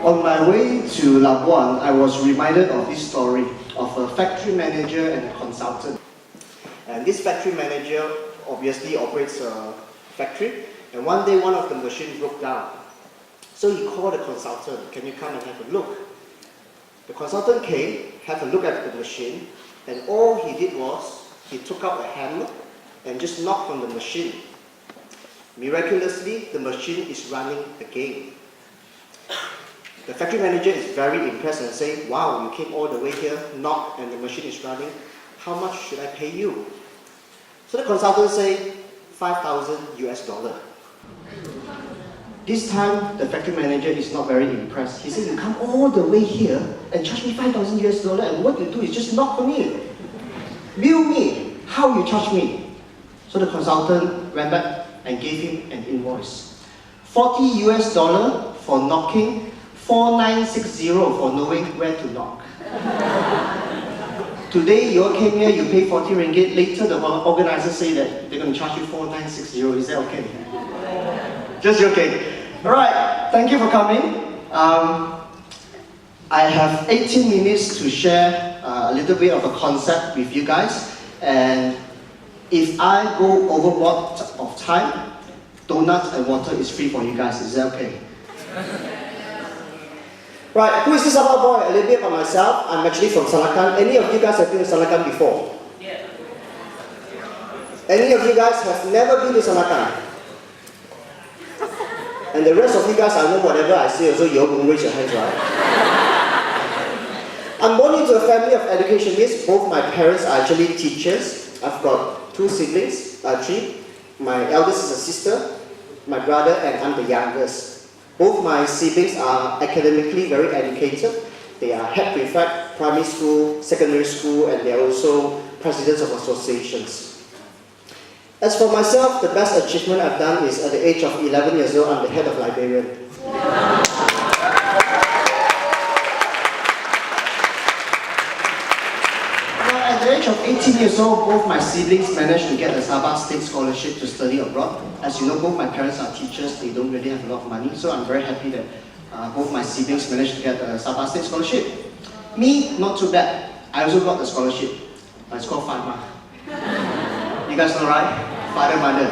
On my way to Labuan, I was reminded of this story of a factory manager and a consultant. And this factory manager obviously operates a factory, and one day one of the machines broke down. So he called the consultant, "Can you come and have a look?" The consultant came, had a look at the machine, and all he did was, he took out a hammer and just knocked on the machine. Miraculously, the machine is running again. The factory manager is very impressed and saying, "Wow, you came all the way here, knocked, and the machine is running. How much should I pay you?" So the consultant said, $5,000 US. This time, the factory manager is not very impressed. He said, "You come all the way here and charge me $5,000 US, and what you do is just knock on me. Bill me. How you charge me?" So the consultant went back and gave him an invoice. $40 US for knocking, 4,960 for knowing where to knock. Today you all came here, you pay 40 ringgit. Later the organizers say that they're going to charge you 4,960. Is that okay? Just joking. Alright, thank you for coming. I have 18 minutes to share a little bit of a concept with you guys. And if I go overboard of time, donuts and water is free for you guys. Is that okay? Right, who is this other boy? A little bit about myself. I'm actually from Salakan. Any of you guys have been to Salakan before? Yeah. Any of you guys have never been to Salakan? And the rest of you guys, I know whatever I say, so you all won't raise your hands, right? I'm born into a family of educationists. Both my parents are actually teachers. I've got two siblings, three. My eldest is a sister, my brother, and I'm the youngest. Both my siblings are academically very educated. They are head prefect, primary school, secondary school, and they are also presidents of associations. As for myself, the best achievement I've done is at the age of 11 years old, I'm the head of librarian. Wow. At the age of 18 years old, both my siblings managed to get a Sabah State Scholarship to study abroad. As you know, both my parents are teachers, they don't really have a lot of money, so I'm very happy that both my siblings managed to get a Sabah State Scholarship. Me, not too bad. I also got the scholarship. It's called Fatma. You guys know, right? Father, mother.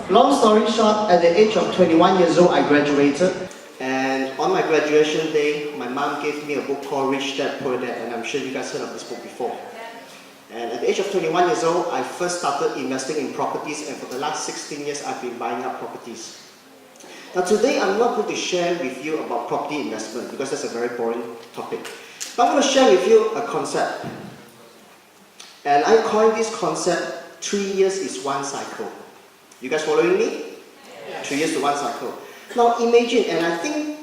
Long story short, at the age of 21 years old, I graduated. And on my graduation day, my mom gave me a book called Rich Dad, Poor Dad, and I'm sure you guys heard of this book before. And at the age of 21 years old, I first started investing in properties, and for the last 16 years, I've been buying up properties. Now today, I'm not going to share with you about property investment, because that's a very boring topic. But I'm going to share with you a concept. And I call this concept, 3 years is one cycle. You guys following me? Yes. 3 years to one cycle. Now imagine, and I think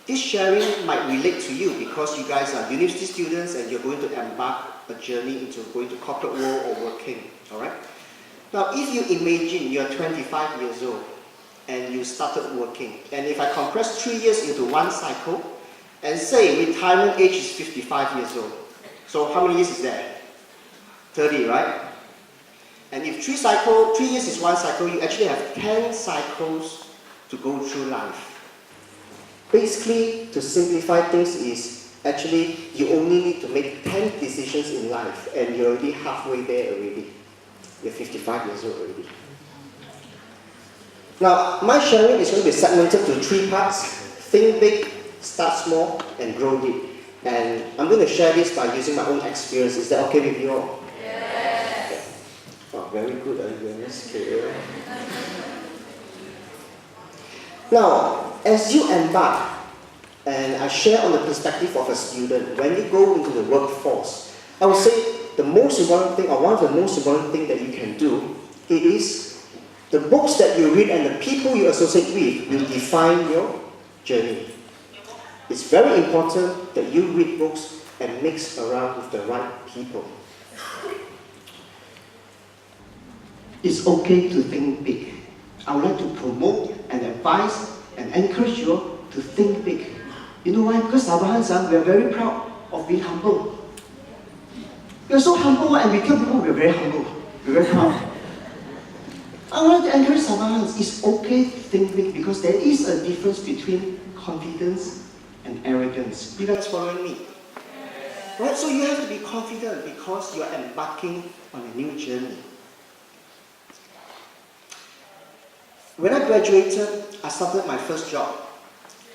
this sharing might relate to you because you guys are university students and you're going to embark a journey into going to corporate world or working, alright? Now if you imagine you're 25 years old and you started working, and if I compress 3 years into one cycle, and say retirement age is 55 years old, so how many years is that? 30, right? And if 3 years is one cycle, you actually have 10 cycles to go through life. Basically, to simplify things is, actually, you only need to make 10 decisions in life, and you're already halfway there already. You're 55 years old already. Now, my sharing is going to be segmented to 3 parts. Think big, start small, and grow deep. And I'm going to share this by using my own experience. Is that okay with you all? Yes. Oh, very good. Now, as you embark, and I share on the perspective of a student, when you go into the workforce, I would say the most important thing, or one of the most important things that you can do, it is the books that you read and the people you associate with will define your journey. It's very important that you read books and mix around with the right people. It's okay to think big. I would like to promote and advise and encourage you all to think big. You know why? Because Sabahans, we are very proud of being humble. We are so humble, and we tell people we are very humble. We are very proud. I want to encourage Sabahans, it's okay to think big because there is a difference between confidence and arrogance. You guys following me? Right? So you have to be confident because you are embarking on a new journey. When I graduated, I started my first job.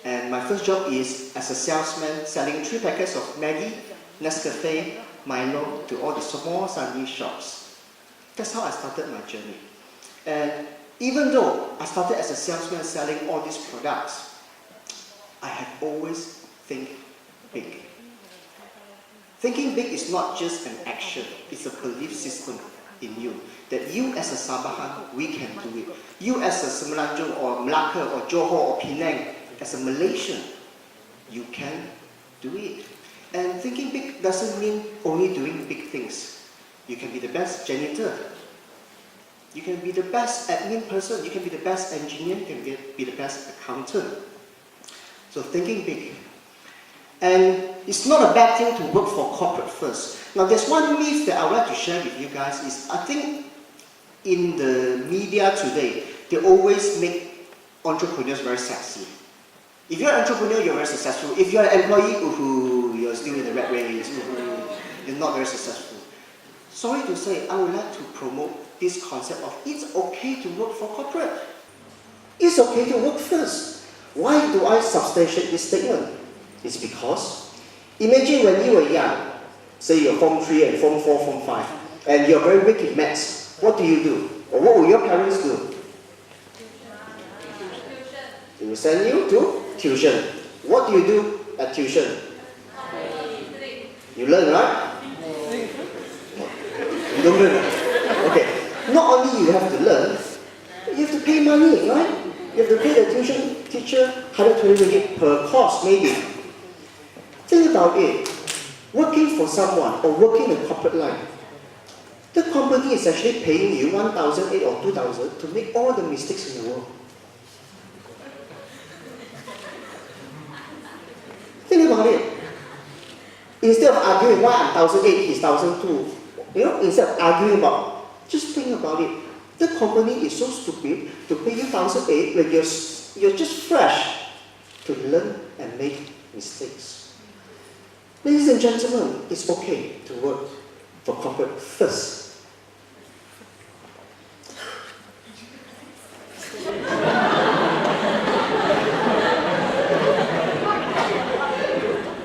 And my first job is as a salesman selling 3 packets of Maggi, Nescafe, Milo to all the small Sunday shops. That's how I started my journey. And even though I started as a salesman selling all these products, I have always think big. Thinking big is not just an action, it's a belief system in you. That you as a Sabahan, we can do it. You as a Semenanjung or Melaka or Johor or Penang, as a Malaysian, you can do it. And thinking big doesn't mean only doing big things. You can be the best janitor. You can be the best admin person. You can be the best engineer. You can be the best accountant. So thinking big. And it's not a bad thing to work for corporate first. Now there's one myth that I would like to share with you guys is, I think in the media today, they always make entrepreneurs very sexy. If you're an entrepreneur, you're very successful. If you're an employee, you're still in the rat race, you're not very successful. Sorry to say, I would like to promote this concept of it's okay to work for corporate. It's okay to work first. Why do I substantiate this statement? It's because, imagine when you were young, say you're Form 3 and Form 4, Form 5, and you're very weak in maths. What do you do? Or what will your parents do? They will send you to tuition. What do you do at tuition? You learn, right? You don't learn. Okay. Not only you have to learn, you have to pay money, right? You have to pay the tuition teacher 120 ringgit per course, maybe. Think about it. Working for someone or working in corporate line, the company is actually paying you 1,800 or 2,000 to make all the mistakes in the world. Think about it. Instead of arguing why I'm 1,800, he's 1,200, instead of arguing about, just think about it. The company is so stupid to pay you 1,800 when you're just fresh to learn and make mistakes. Ladies and gentlemen, it's okay to work for corporate first.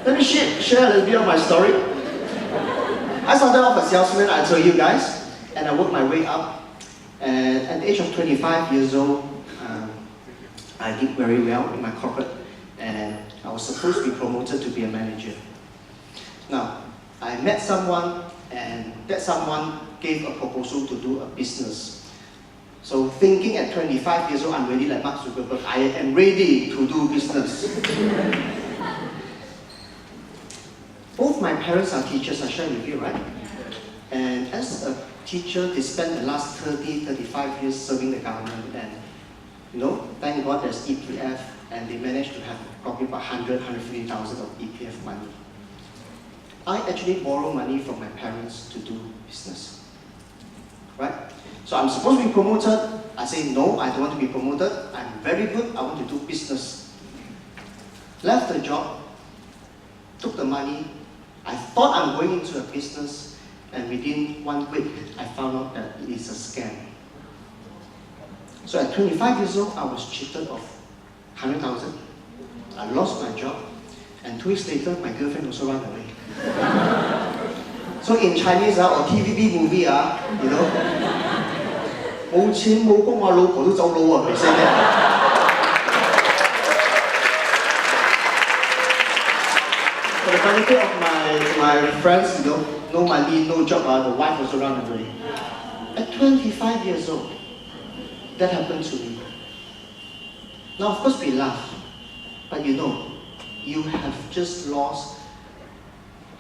Let me share a little bit of my story. I started off as a salesman, I told you guys, and I worked my way up. And at the age of 25 years old, I did very well in my corporate, and I was supposed to be promoted to be a manager. Now, I met someone, and that someone gave a proposal to do a business. So thinking at 25 years old, I'm ready like Mark Zuckerberg, I am ready to do business. Both my parents are teachers, I share with you, right? And as a teacher, they spent the last 30, 35 years serving the government, and thank God there's EPF, and they managed to have probably about 100, 150,000 of EPF money. I actually borrow money from my parents to do business, right? So I'm supposed to be promoted. I say, no, I don't want to be promoted. I'm very good, I want to do business. Left the job, took the money. I thought I'm going into a business, and within 1 week, I found out that it is a scam. So at 25 years old, I was cheated of 100,000. I lost my job, and 2 weeks later, my girlfriend also ran away. So in Chinese or TVB movie,冇錢冇工啊，老婆都走佬啊，佢 say that. For the benefit of my friends, no money, no job, the wife also ran away. At 25 years old, that happened to me. Now, of course, we laugh, but you have just lost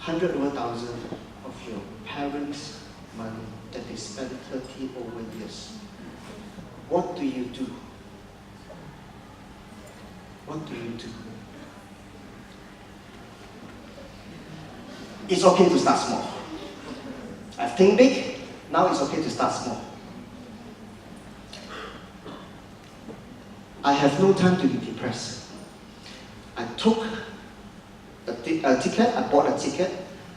100 over thousand of your parents' money that they spent 30 over years. What do you do? What do you do? It's okay to start small. I think big, now it's okay to start small. I have no time to be depressed. I took a ticket, I bought a ticket,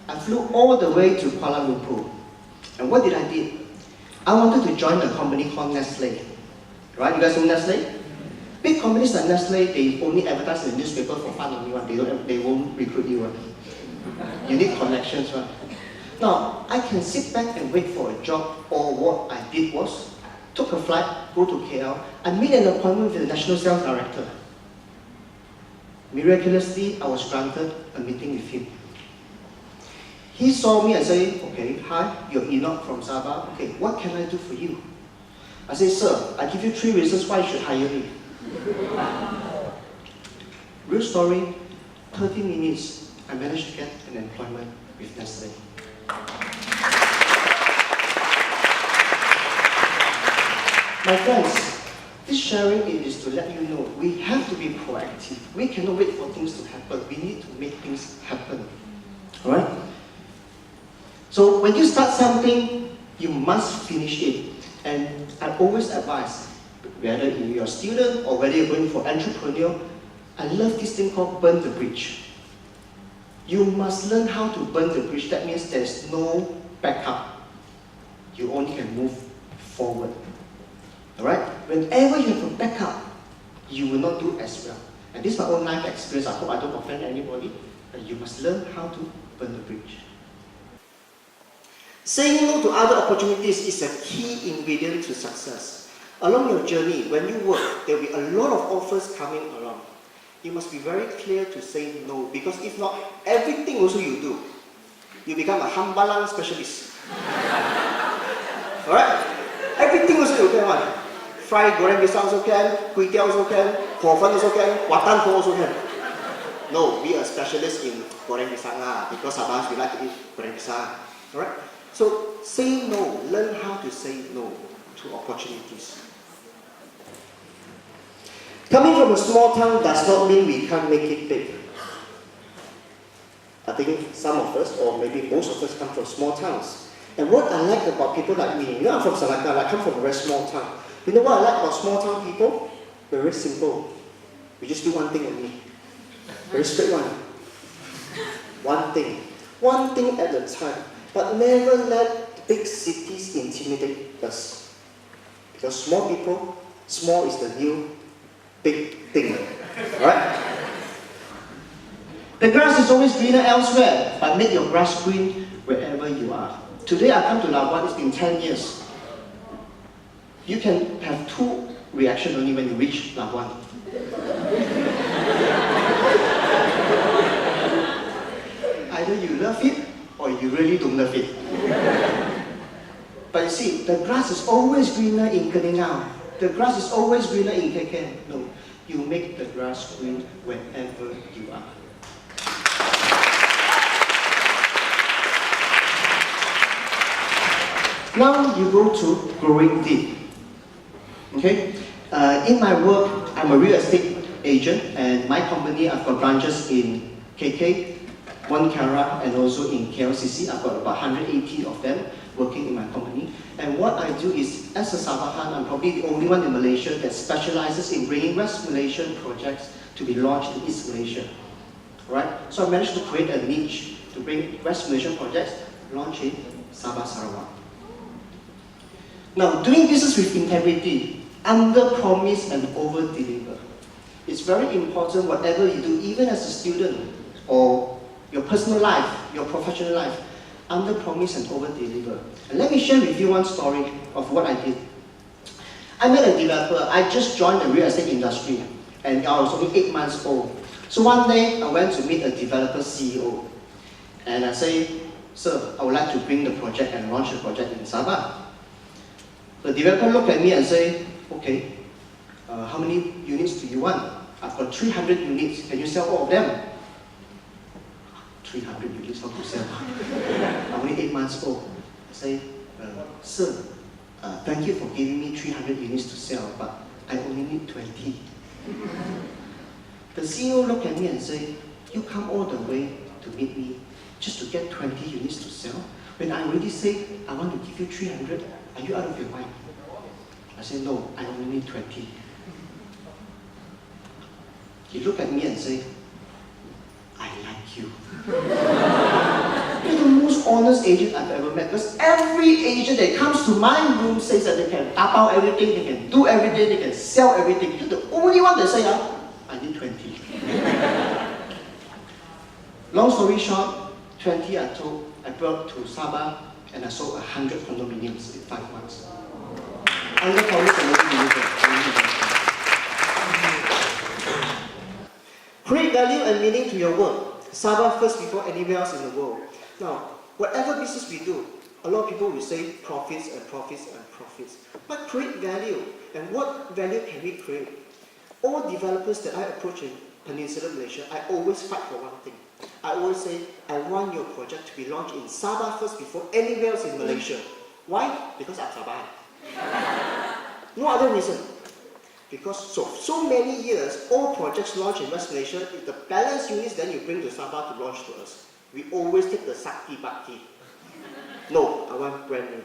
I flew all the way to Kuala Lumpur. And what did I do? I wanted to join a company called Nestle. Right? You guys know Nestle? Big companies like Nestle, they only advertise in the newspaper for fun only one. They won't recruit you one. You need connections one. Now, I can sit back and wait for a job, or what I did was, took a flight, go to KL, and made an appointment with the National Sales Director. Miraculously, I was granted a meeting with him. He saw me and said, okay, hi, you're Enoch from Sabah. Okay, what can I do for you? I said, sir, I give you 3 reasons why you should hire me. Real story, 30 minutes, I managed to get an employment with Nestle. My friends, this sharing is to let you know we have to be proactive. We cannot wait for things to happen. We need to make things happen. Alright? So when you start something, you must finish it. And I always advise, whether you're a student or whether you're going for entrepreneur, I love this thing called burn the bridge. You must learn how to burn the bridge. That means there's no backup. You only can move forward. Alright? Whenever you have a backup, you will not do as well. And this is my own life experience. I hope I don't offend anybody. But you must learn how to burn the bridge. Saying no to other opportunities is a key ingredient to success. Along your journey, when you work, there will be a lot of offers coming around. You must be very clear to say no, because if not, everything also you do, you become a hambalang specialist. Alright? Everything also you can one. Fried goreng pisang also can, kway teow also can, hor fun also can, watan po also can. No, be a specialist in goreng pisang because Sabahs we like to eat goreng pisang. Alright? So say no, learn how to say no to opportunities. Coming from a small town does not mean we can't make it big. I think some of us, or maybe most of us, come from small towns. And what I like about people like me, you know, I'm from Salaka, I come from a very small town. You know what I like about small town people? They're very simple. We just do one thing only. Very straight one. One thing. One thing at a time. But never let big cities intimidate us. Because small people, small is the new big thing. Right? The grass is always greener elsewhere, but make your grass green wherever you are. Today I come to Labuan, it's been 10 years. You can have 2 reactions only when you reach Labuan. Either you love it, or you really don't love it. But you see, the grass is always greener in Keningau. The grass is always greener in KK. No, you make the grass green wherever you are. Now you go to growing deep. Okay? In my work, I'm a real estate agent, and my company, I've got branches in KK, One Kara, and also in KLCC. I've got about 180 of them working in my company. And what I do is, as a Sabahan, I'm probably the only one in Malaysia that specializes in bringing West Malaysian projects to be launched in East Malaysia. Right? So I managed to create a niche to bring West Malaysian projects launched in Sabah, Sarawak. Now, doing business with integrity, under-promise and over-deliver. It's very important whatever you do, even as a student or your personal life, your professional life, under-promise and over-deliver. And let me share with you one story of what I did. I met a developer. I just joined the real estate industry, and I was only 8 months old. So one day, I went to meet a developer CEO, and I say, sir, I would like to bring the project and launch the project in Sabah. The developer looked at me and said, okay, how many units do you want? I've got 300 units. Can you sell all of them? 300 units, how to sell? I'm only 8 months old. I say, sir, thank you for giving me 300 units to sell, but I only need 20. The CEO looked at me and said, you come all the way to meet me just to get 20 units to sell? When I already said, I want to give you 300, are you out of your mind? I said, no, I only need 20. He looked at me and said, I like you. You're the most honest agent I've ever met, because every agent that comes to my room says that they can tap out everything, they can do everything, they can sell everything. You're the only one that says, I need 20. Long story short, 20 I brought to Sabah and I sold 100 condominiums in 5 months. Create value and meaning to your work. Sabah first before anywhere else in the world. Now, whatever business we do, a lot of people will say profits and profits and profits. But create value. And what value can we create? All developers that I approach in Peninsular Malaysia, I always fight for one thing. I always say, I want your project to be launched in Sabah first before anywhere else in Malaysia. Why? Because I'm Sabah. No other reason. Because so many years, all projects launched in West Malaysia, if the balance units then you bring to Sabah to launch to us. We always take the Sakti Bhakti. No, I want brand new.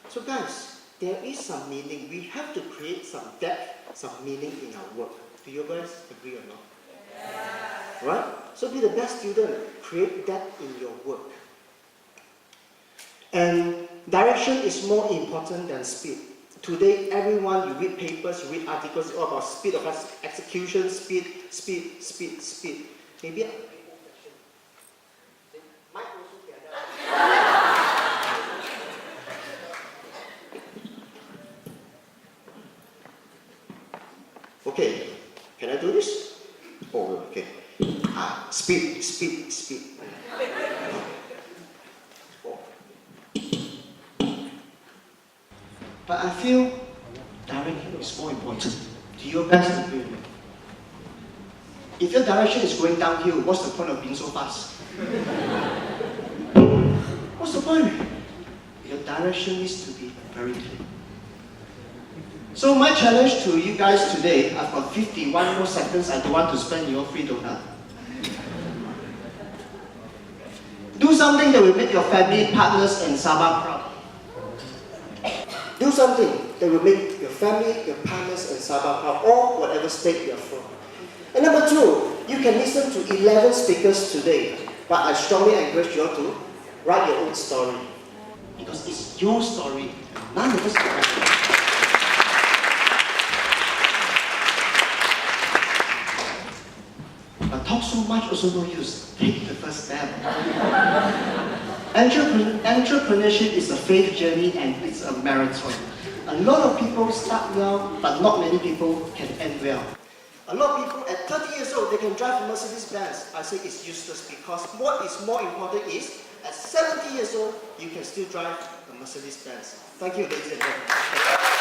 So guys, there is some meaning. We have to create some depth, some meaning in our work. Do you guys agree or not? Yeah. Right? So be the best student. Create depth in your work. And direction is more important than speed. Today, everyone, you read papers, you read articles, it's all about speed of execution, speed. Maybe okay, can I do this? Oh, okay. Speed. But I feel direction is more important. Do you guys agree with me? If your direction is going downhill, what's the point of being so fast? What's the point? Your direction needs to be very clear. So my challenge to you guys today, I've got 51 more seconds. I don't want to spend your free donut. Do something that will make your family, partners, and Sabah proud. Do something that will make your family, your partners, and Sabah proud, or whatever state you're from. And number 2, you can listen to 11 speakers today, but I strongly encourage you all to write your own story. Because it's your story. None of us can write it. But talk so much also no use. Take the first step. Entrepreneurship is a faith journey and it's a marathon. A lot of people start well, but not many people can end well. A lot of people at 30 years old, they can drive a Mercedes-Benz. I say it's useless because what is more important is, at 70 years old, you can still drive a Mercedes-Benz. Thank you, ladies and gentlemen.